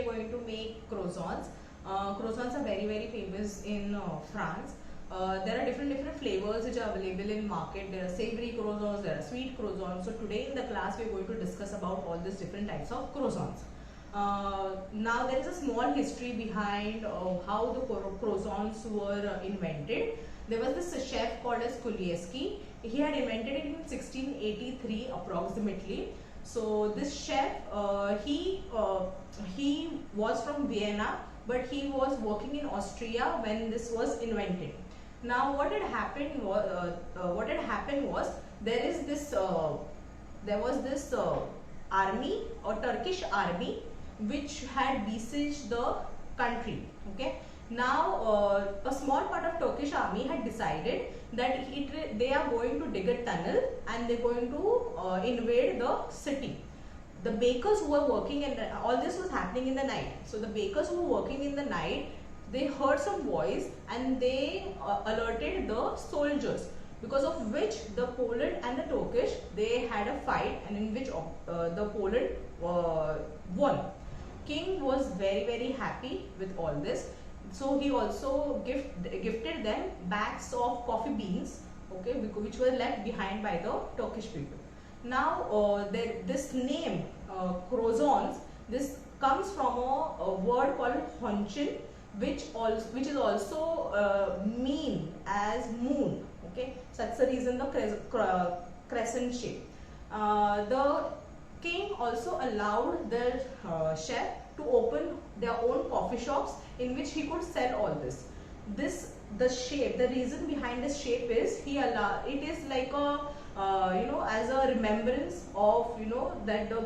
we are going to make croissants. Croissants are very famous in France. There are different flavors which are available in market. There are savory croissants, there are sweet croissants. So today in the class we are going to discuss about all these different types of croissants. Now there is a small history behind how the croissants were invented. There was this chef called as Kulieski. He had invented it in 1683 approximately. So this chef, he was from Vienna, but he was working in Austria when this was invented. Now what had happened was there was this army or Turkish army which had besieged the country. Okay. Now a small part of Turkish army had decided that they are going to dig a tunnel and they're going to invade the city. The bakers who were working, and all this was happening in the night. So the bakers who were working in the night, they heard some voice and they alerted the soldiers, because of which the Poland and the Turkish, they had a fight, and in which the Poland won. King was very happy with all this. So he also gifted them bags of coffee beans, okay, which were left behind by the Turkish people. Now this name croissants, this comes from a word called honchin, which is also mean as moon. Okay, so that's the reason the crescent shape. The king also allowed the chef to open their own coffee shops in which he could sell all this. The reason behind this shape is it is like a as a remembrance of that the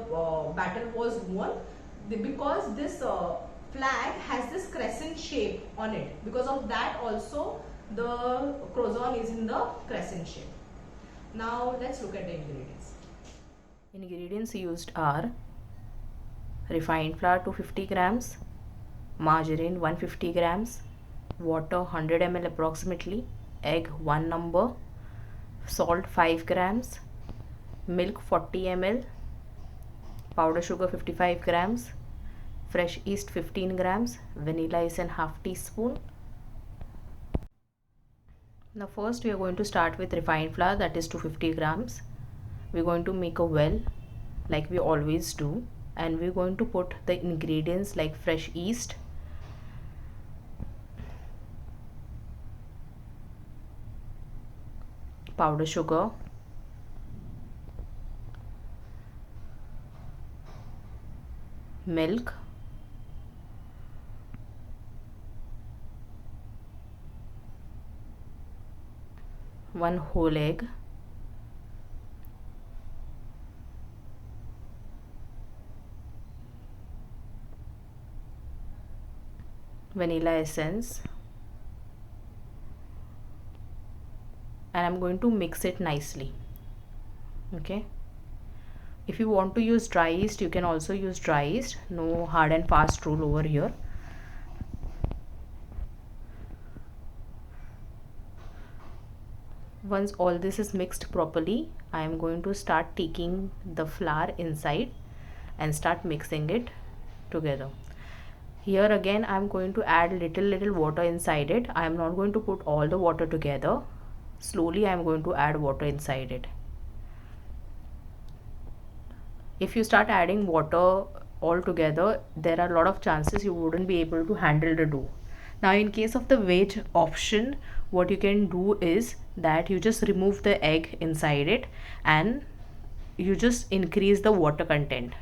battle was won, because this flag has this crescent shape on it. Because of that also the croissant is in the crescent shape. Now let's look at the ingredients. Ingredients used are refined flour 250 grams, margarine 150 grams, water 100 ml approximately, egg 1 number, salt 5 grams, milk 40 ml, powder sugar 55 grams, fresh yeast 15 grams, vanilla essence half teaspoon. Now first we are going to start with refined flour, that is 250 grams. We are going to make a well like we always do, and we are going to put the ingredients like fresh yeast, powder sugar, milk, one whole egg, vanilla essence, and I'm going to mix it nicely. Okay, if you want to use dry yeast, you can also use dry yeast. No hard and fast rule over here. Once all this is mixed properly, I am going to start taking the flour inside and start mixing it together. Here again I am going to add little water inside it. I am not going to put all the water together. Slowly I am going to add water inside it. If you start adding water all together, there are a lot of chances you wouldn't be able to handle the dough. Now in case of the veg option, what you can do is that you just remove the egg inside it and you just increase the water content,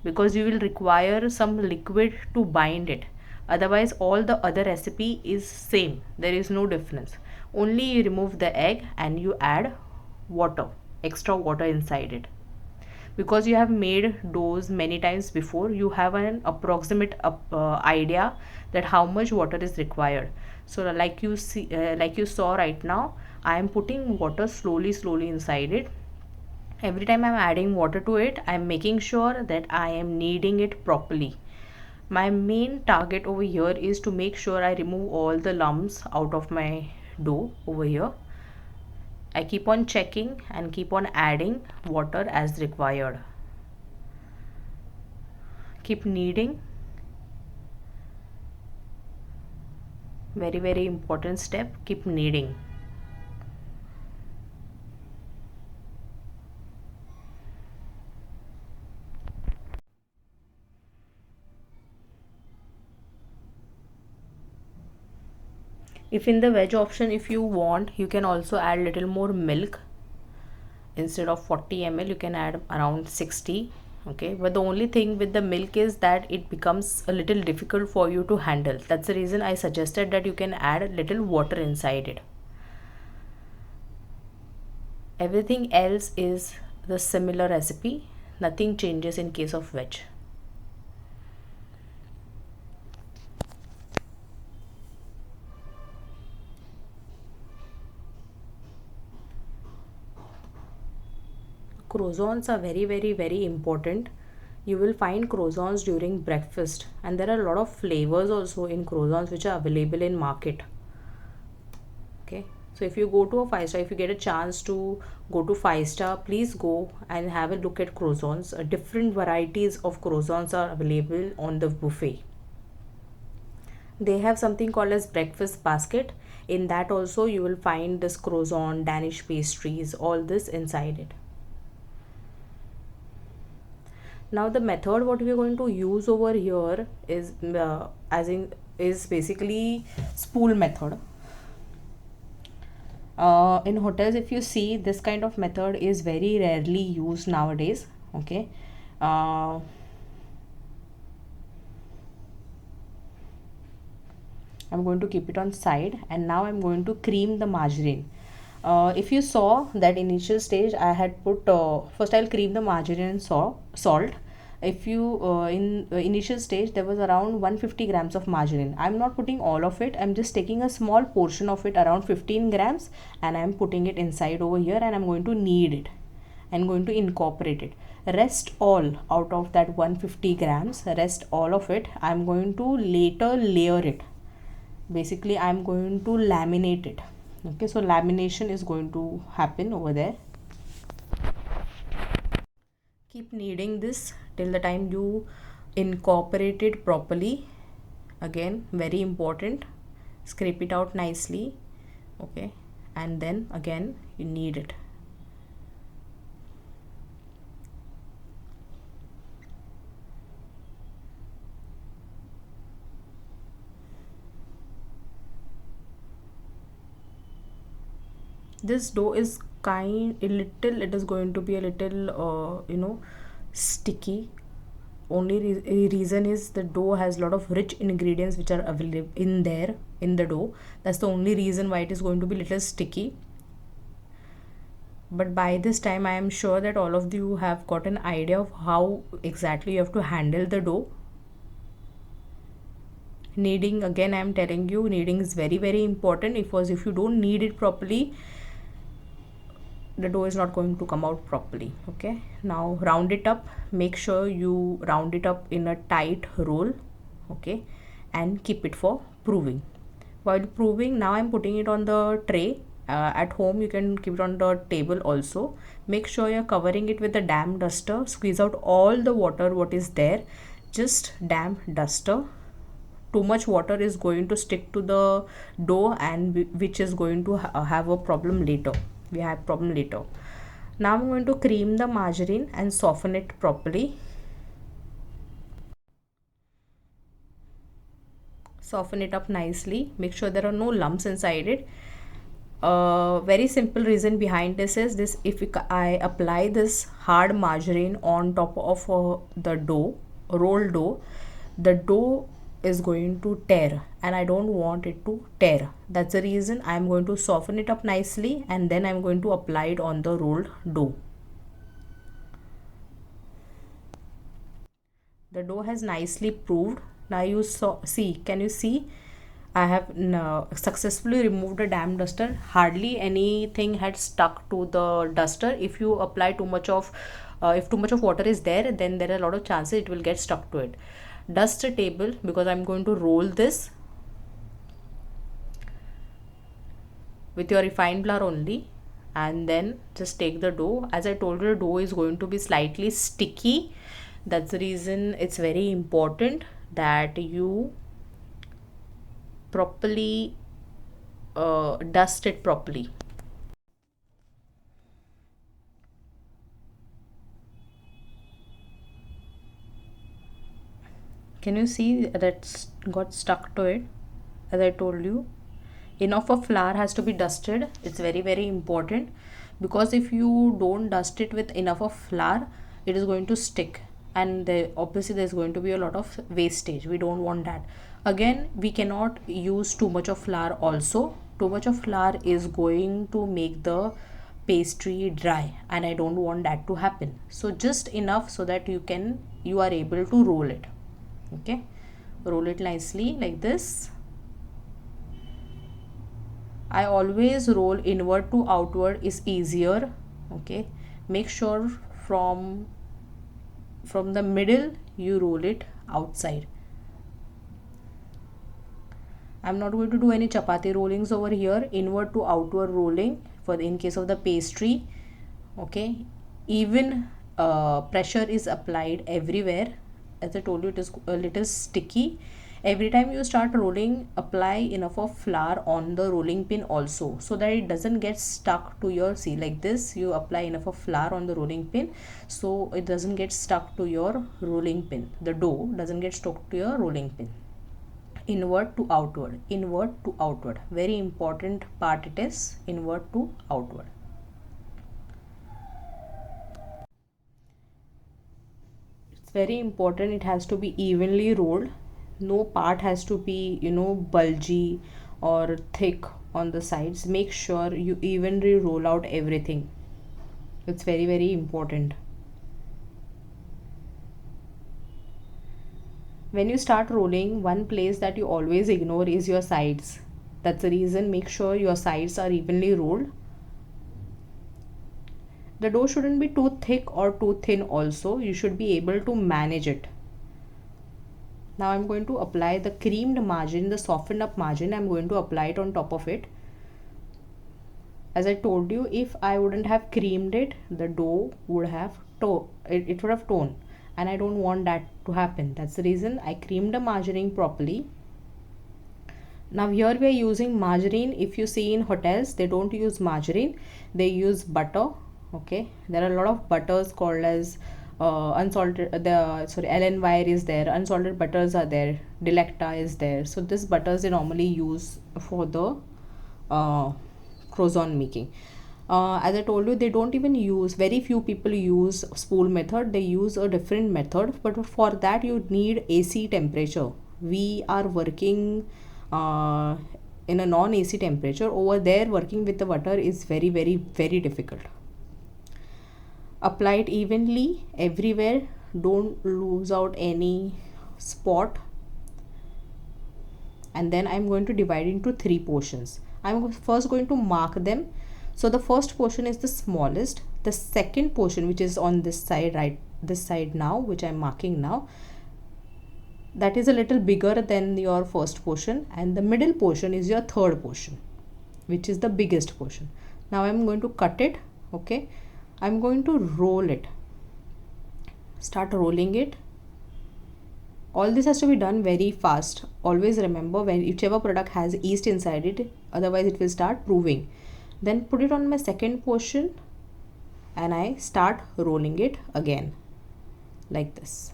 because you will require some liquid to bind it. Otherwise all the other recipe is same, there is no difference. Only you remove the egg and you add water, extra water inside it. Because you have made doughs many times before, you have an approximate idea that how much water is required. So like you saw right now, I am putting water slowly inside it. Every time I am adding water to it, I am making sure that I am kneading it properly. My main target over here is to make sure I remove all the lumps out of my dough over here. I keep on checking and keep on adding water as required. Keep kneading Very, very important step. Keep kneading. If in the veg option, if you want, you can also add little more milk. Instead of 40 ml, you can add around 60. Okay, but the only thing with the milk is that it becomes a little difficult for you to handle. That's the reason I suggested that you can add a little water inside it. Everything else is the similar recipe. Nothing changes in case of veg. Croissants are very, very, very important. You will find croissants during breakfast, and there are a lot of flavors also in croissants which are available in market. Okay, so if you go to a 5 star, if you get a chance to go to 5 star, please go and have a look at croissants. Different varieties of croissants are available on the buffet. They have something called as breakfast basket. In that also you will find this croissant, Danish pastries, all this inside it. Now the method what we are going to use over here is is basically spool method. In hotels, if you see, this kind of method is very rarely used nowadays. Okay, I'm going to keep it on side, and now I'm going to cream the margarine. If you saw that initial stage, I had put first I'll cream the margarine and salt. If you in initial stage there was around 150 grams of margarine. I'm not putting all of it. I'm just taking a small portion of it, around 15 grams, and I'm putting it inside over here, and I'm going to knead it. I'm going to incorporate it. Rest all out of that 150 grams, rest all of it, I'm going to later layer it. Basically I'm going to laminate it. Okay, so lamination is going to happen over there. Keep kneading this till the time you incorporate it properly. Again, very important, scrape it out nicely. Okay, and then again you knead it. This dough is it is going to be a little sticky. Only reason is the dough has a lot of rich ingredients which are available in there in the dough. That's the only reason why it is going to be little sticky. But by this time I am sure that all of you have got an idea of how exactly you have to handle the dough. Kneading, again I am telling you, kneading is very, very important, because if you don't knead it properly, the dough is not going to come out properly. Okay, now round it up. Make sure you round it up in a tight roll. Okay, and keep it for proving. While proving, now I'm putting it on the tray. At home you can keep it on the table also. Make sure you're covering it with a damp duster. Squeeze out all the water what is there. Just damp duster. Too much water is going to stick to the dough, and which is going to have a problem later. We have problem later. Now I'm going to cream the margarine and soften it properly. Soften it up nicely. Make sure there are no lumps inside it. Very simple reason behind this is this: if I apply this hard margarine on top of the dough, rolled dough, the dough is going to tear, and I don't want it to tear. That's the reason I'm going to soften it up nicely, and then I'm going to apply it on the rolled dough. The dough has nicely proved. Now you can you see I have successfully removed the damp duster. Hardly anything had stuck to the duster. If you apply too much of if too much of water is there, then there are a lot of chances it will get stuck to it. Dust the table, because I'm going to roll this with your refined flour only, and then just take the dough. As I told you, the dough is going to be slightly sticky. That's the reason it's very important that you properly dust it properly. Can you see that's got stuck to it? As I told you, enough of flour has to be dusted. It's very important, because if you don't dust it with enough of flour, it is going to stick, and obviously there's going to be a lot of wastage. We don't want that. Again, we cannot use too much of flour also. Too much of flour is going to make the pastry dry, and I don't want that to happen. So just enough so that you are able to roll it. Okay, roll it nicely like this. I always roll inward to outward is easier. Okay, make sure from the middle you roll it outside. I'm not going to do any chapati rollings over here. Inward to outward rolling in case of the pastry. Okay, even pressure is applied everywhere. As I told you, it is a little sticky. Every time you start rolling, apply enough of flour on the rolling pin also, so that it doesn't get stuck to your, see, like this, you apply enough of flour on the rolling pin so it doesn't get stuck to your rolling pin. The dough doesn't get stuck to your rolling pin. Inward to outward, inward to outward. Very important part it is, inward to outward. It's very important, it has to be evenly rolled. No part has to be, bulgy or thick on the sides. Make sure you evenly roll out everything. It's very important. When you start rolling, one place that you always ignore is your sides. That's the reason, make sure your sides are evenly rolled. The dough shouldn't be too thick or too thin also. You should be able to manage it. Now I'm going to apply the creamed margarine, the softened up margarine. I'm going to apply it on top of it. As I told you, if I wouldn't have creamed it, the dough would have it would have torn, and I don't want that to happen. That's the reason I creamed the margarine properly. Now here we are using margarine. If you see in hotels, they don't use margarine, they use butter. Okay, there are a lot of butters called as unsalted, Ellen Wire is there, unsalted butters are there, Delecta is there. So this butters they normally use for the croissant making. As I told you, they don't even use, very few people use spool method, they use a different method, but for that you need AC temperature. We are working in a non-AC temperature. Over there, working with the butter is very difficult. Apply it evenly everywhere, don't lose out any spot. And then I'm going to divide into 3 portions. I'm first going to mark them. So the first portion is the smallest. The second portion, which is on this side, right, this side now, which I'm marking now, that is a little bigger than your first portion, and the middle portion is your third portion, which is the biggest portion. Now I'm going to cut it. Okay, I'm going to roll it. Start rolling it. All this has to be done very fast. Always remember, whichever product has yeast inside it, otherwise it will start proving. Then put it on my second portion and I start rolling it again like this.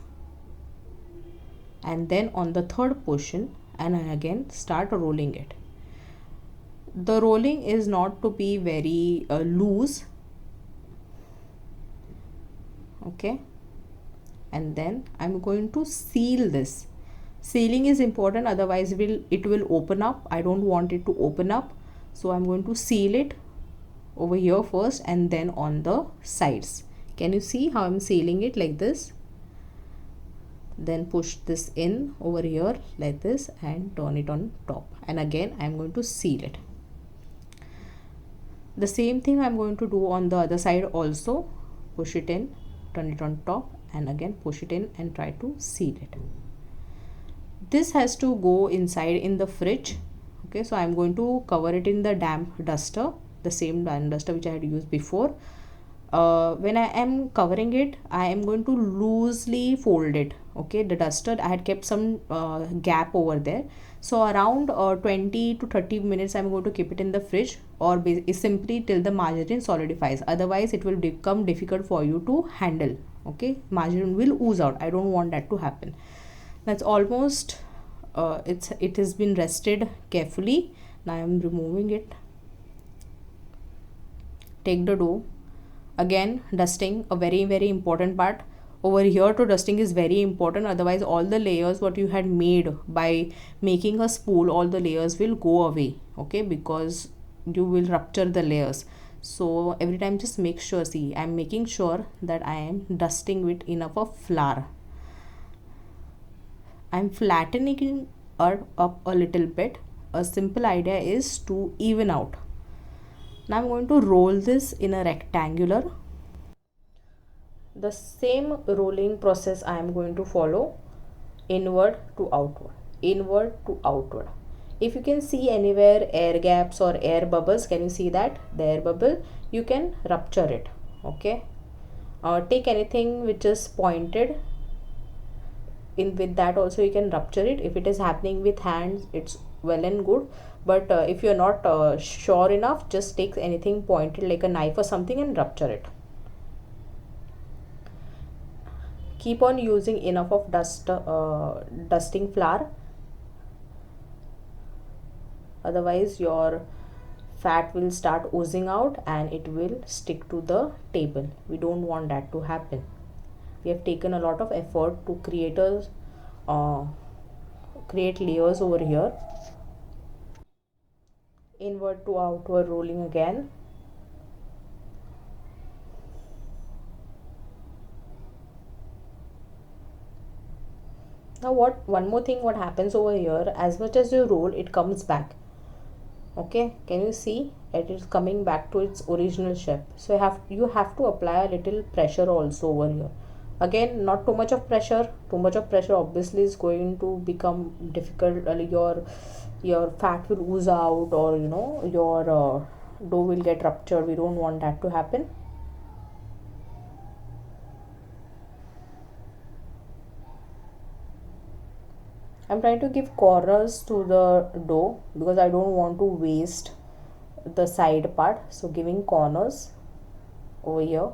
And then on the third portion, and I again start rolling it. The rolling is not to be very loose. Okay, and then I'm going to seal this. Sealing is important, otherwise it will open up. I don't want it to open up, so I'm going to seal it over here first and then on the sides. Can you see how I'm sealing it like this? Then push this in over here like this and turn it on top, and again I'm going to seal it. The same thing I'm going to do on the other side also. Push it in, turn it on top, and again push it in and try to seal it. This has to go inside in the fridge. Okay, so I'm going to cover it in the damp duster, the same damp duster which I had used before. When I am covering it, I am going to loosely fold it. okay, the duster, I had kept some gap over there. So around 20 to 30 minutes I'm going to keep it in the fridge, or simply till the margarine solidifies. Otherwise it will become difficult for you to handle. Okay, margarine will ooze out. I don't want that to happen. That's almost it has been rested carefully. Now I'm removing it. Take the dough. Again, dusting, a very important part. Over here to dusting is very important, otherwise all the layers what you had made by making a spool, all the layers will go away. Okay, because you will rupture the layers. So every time just make sure, see, I'm making sure that I am dusting with enough of flour. I'm flattening it up a little bit. A simple idea is to even out. Now I'm going to roll this in a rectangular. The same rolling process I am going to follow, inward to outward, inward to outward. If you can see anywhere air gaps or air bubbles, can you see that the air bubble, you can rupture it. Okay, take anything which is pointed in, with that also you can rupture it. If it is happening with hands, it's well and good, but if you are not sure enough, just take anything pointed like a knife or something and rupture it. Keep on using enough of dusting flour, otherwise your fat will start oozing out and it will stick to the table. We don't want that to happen. We have taken a lot of effort to create layers over here. Inward to outward rolling again. Now one more thing what happens over here, as much as you roll, it comes back. Okay, can you see it is coming back to its original shape? So you have to apply a little pressure also over here. Again, not too much of pressure. Too much of pressure obviously is going to become difficult. Your fat will ooze out, or your dough will get ruptured. We don't want that to happen. I'm trying to give corners to the dough because I don't want to waste the side part. So giving corners over here.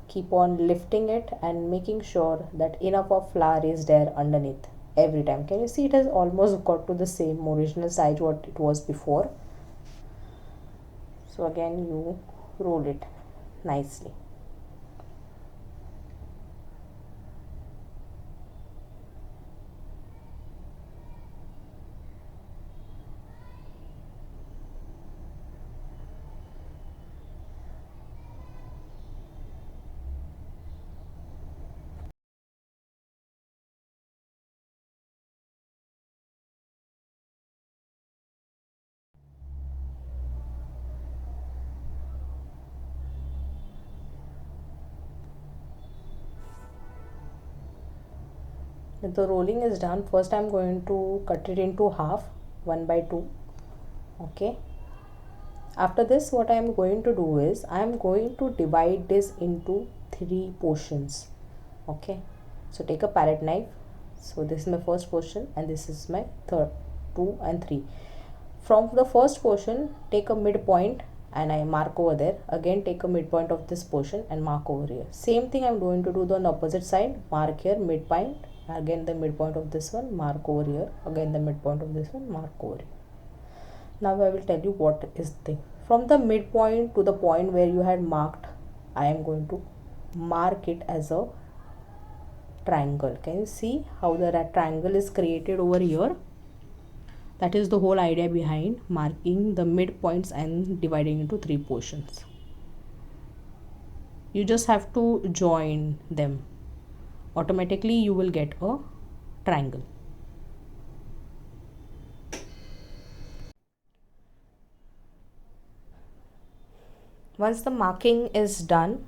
Keep on lifting it and making sure that enough of flour is there underneath every time. Can you see it has almost got to the same original size what it was before. So again you roll it nicely. If the rolling is done, first I'm going to cut it into half, 1 by 2. Okay, after this what I am going to do is I am going to divide this into 3 portions. Okay, so take a palette knife. So this is my first portion and this is my third, 2 and 3. From the first portion, take a midpoint and I mark over there. Again take a midpoint of this portion and mark over here. Same thing I'm going to do on the opposite side. Mark here midpoint, again the midpoint of this one, mark over here, again the midpoint of this one, mark over here. Now I will tell you what is the thing. From the midpoint to the point where you had marked, I am going to mark it as a triangle. Can you see how the triangle is created over here? That is the whole idea behind marking the midpoints and dividing into 3 portions. You just have to join them. Automatically you will get a triangle. Once the marking is done,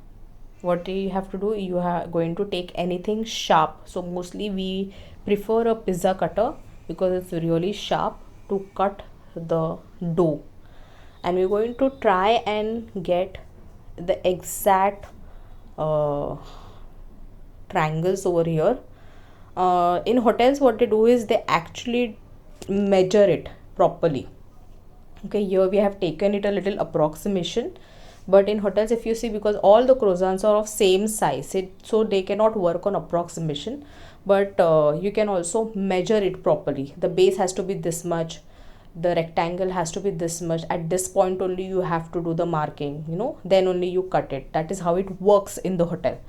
what you have to do, you are going to take anything sharp. So mostly we prefer a pizza cutter because it's really sharp to cut the dough, and we're going to try and get the exact triangles over here. In hotels, what they do is they actually measure it properly. Okay, here we have taken it a little approximation, but in hotels, if you see, because all the croissants are of same size, so they cannot work on approximation, but you can also measure it properly. The base has to be this much, the rectangle has to be this much. At this point only you have to do the marking, then only you cut it. That is how it works in the hotel.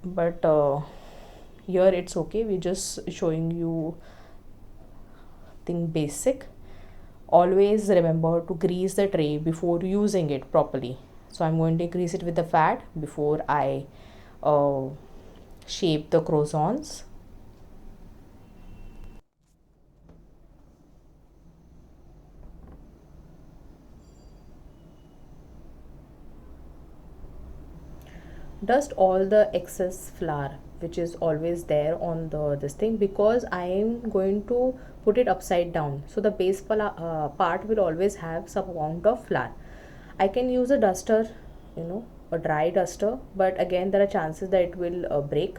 But here it's okay, we're just showing you thing basic. Always remember to grease the tray before using it properly. So I'm going to grease it with the fat before I shape the croissants. Dust all the excess flour which is always there on this thing, because I am going to put it upside down, so the base part will always have some amount of flour. I can use a duster, a dry duster, but again there are chances that it will break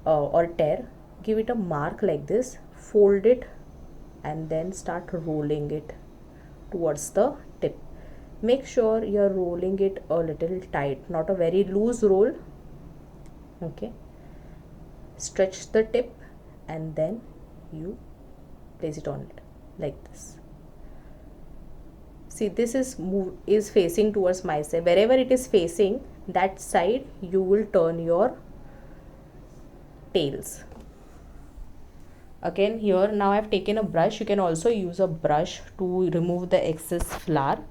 or tear. Give it a mark like this, fold it, and then start rolling it towards the tip. Make sure you're rolling it a little tight, not a very loose roll. Okay, stretch the tip and then you place it on it like this. See, this is facing towards my side. Wherever it is facing, that side you will turn your tails. Again, here now I've taken a brush. You can also use a brush to remove the excess flour.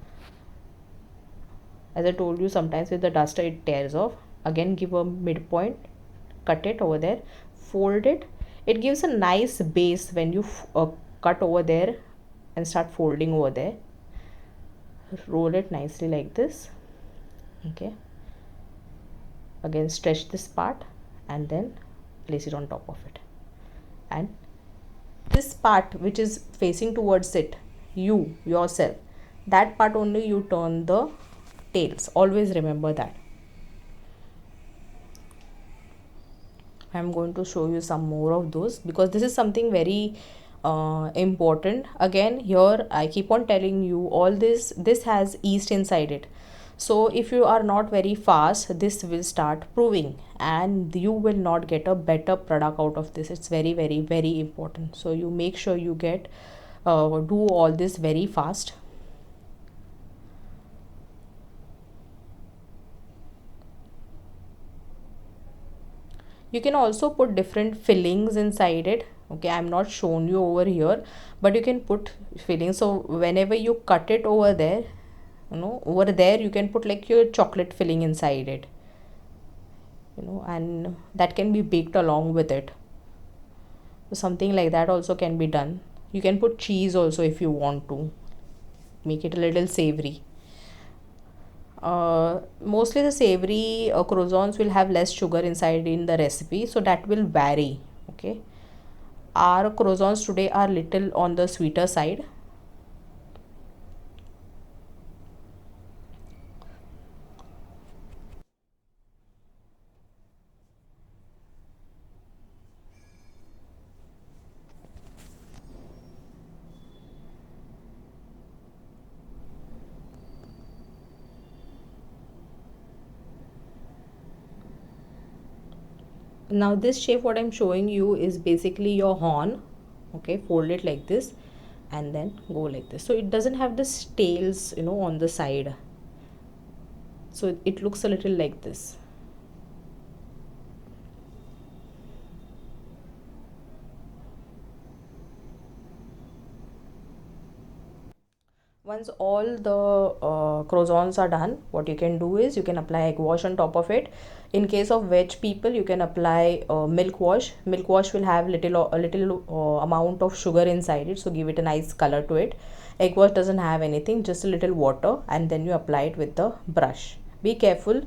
As I told you, sometimes with the duster it tears off. Again, give a midpoint, cut it over there, fold it. It gives a nice base when you cut over there and start folding over there. Roll it nicely like this. Okay, again stretch this part and then place it on top of it, and this part which is facing towards it, yourself, that part only you turn the tails. Always remember that. I'm going to show you some more of those, because this is something very important. Again, here I keep on telling you, all this has yeast inside it. So if you are not very fast, this will start proving and you will not get a better product out of this. It's very, very, very important. So you make sure you get do all this very fast. You can also put different fillings inside it. Okay, I'm not shown you over here, but you can put fillings. So whenever you cut it over there, over there you can put like your chocolate filling inside it, and that can be baked along with it. So something like that also can be done. You can put cheese also if you want to make it a little savory. Mostly the savory croissants will have less sugar inside in the recipe, so that will vary. Okay, our croissants today are little on the sweeter side. Now this shape what I'm showing you is basically your horn. Okay, fold it like this and then go like this, so it doesn't have the tails on the side, so it looks a little like this. Once all the croissants are done, what you can do is you can apply egg wash on top of it. In case of veg people, you can apply milk wash. Milk wash will have a little amount of sugar inside it, so give it a nice color to it. Egg wash doesn't have anything, just a little water, and then you apply it with the brush. Be careful.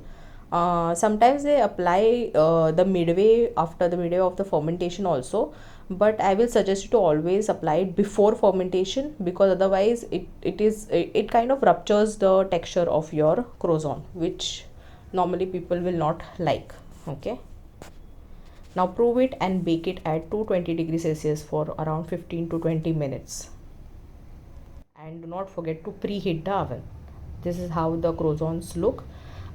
Sometimes they apply the midway, after the midway of the fermentation also, but I will suggest you to always apply it before fermentation, because otherwise it kind of ruptures the texture of your croissant, which normally people will not like. Okay, Now prove it and bake it at 220 degrees Celsius for around 15 to 20 minutes. And do not forget to preheat the oven. This is how the croissants look.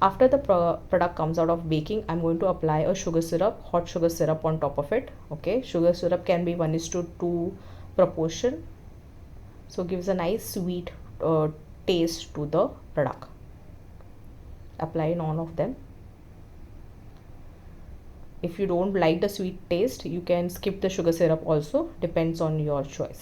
After the product comes out of baking, I'm going to apply a sugar syrup, hot sugar syrup on top of it. Okay, sugar syrup can be 1:2 proportion, so gives a nice sweet taste to the product. Apply in all of them. If you don't like the sweet taste, you can skip the sugar syrup also, depends on your choice.